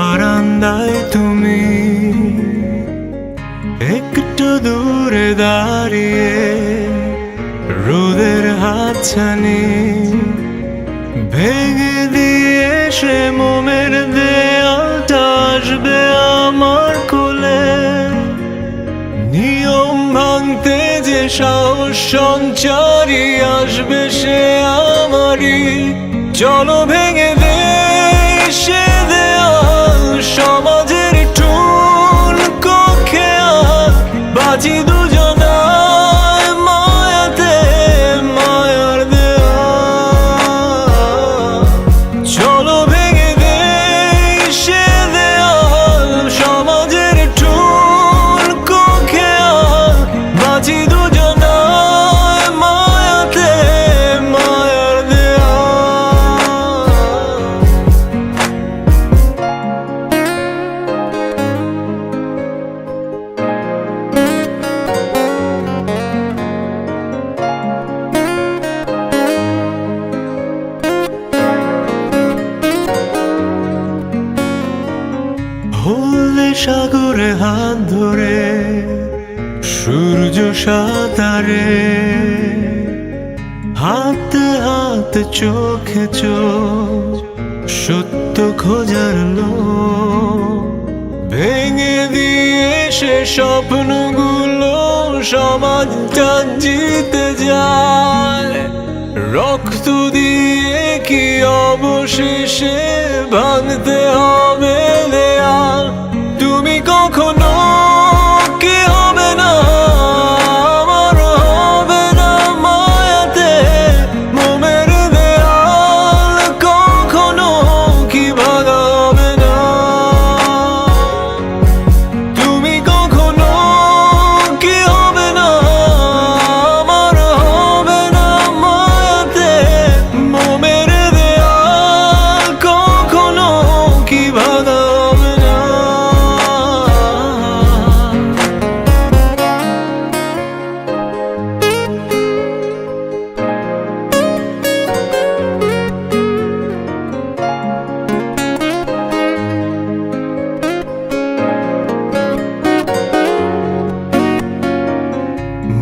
বারান্দায় তুমি একটু দূরে দাঁড়িয়ে রোদের হাতছানি ভেঙে দিয়ে সে মোমের দেয়ালটা আসবে আমার কোলে। নিয়ম ভাঙতে যে সাহস সঞ্চারী আসবে সে আমারই। চলো ভেঙে দে সে দেয়াল, সমাজের টুল কক্ষে বাজি দুজনায় মায়াতে মায়ার দেয়াল। চলো ভেঙে দে সে দেয়াল, সমাজের টুল কক্ষে বাজি দুজনায় মায়াতে মায়ার দেয়াল। হলদে সাগরে হাত ধরে সূর্য সাঁতারে, হাতে হাত চোখে চোখ সত্য খোঁজার লোক। ভেঙে দিয়ে সে স্বপ্নগুলো সমাজটা জিতে যায়। রক্ত দিয়ে কি অবশেষে ভাঙতে হবে দেয়াল। তুমি কখনো কি হবে না আমার, হবে না মায়াতে মোমের দেয়াল। কখনো কি ভাঙা হবে না। তুমি কখনো কি হবে না আমার, হবে না মায়াতে মোমের দেয়াল। কখনো কি ভাঙা হবে না।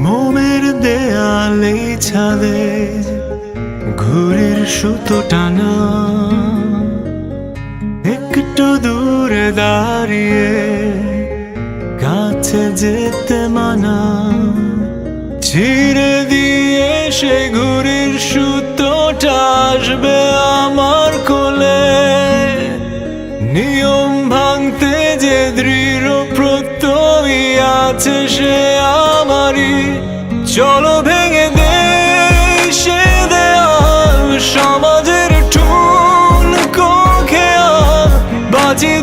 মোমের দেয়ালে ছাদে ঘুরের সুতো টানা, একটু দূরে দাঁড়িয়ে কাছে যেতে মানা। ছিঁড়ে দিয়ে সে ঘুরের সুতোটা আসবে আমার কোলে। নিয়ম ভাঙতে যে দৃঢ় প্রত্যয় আছে সে আমারই। চলো ভেঙে দে সে দেয়াল, সমাজের টুল কক্ষে বাজি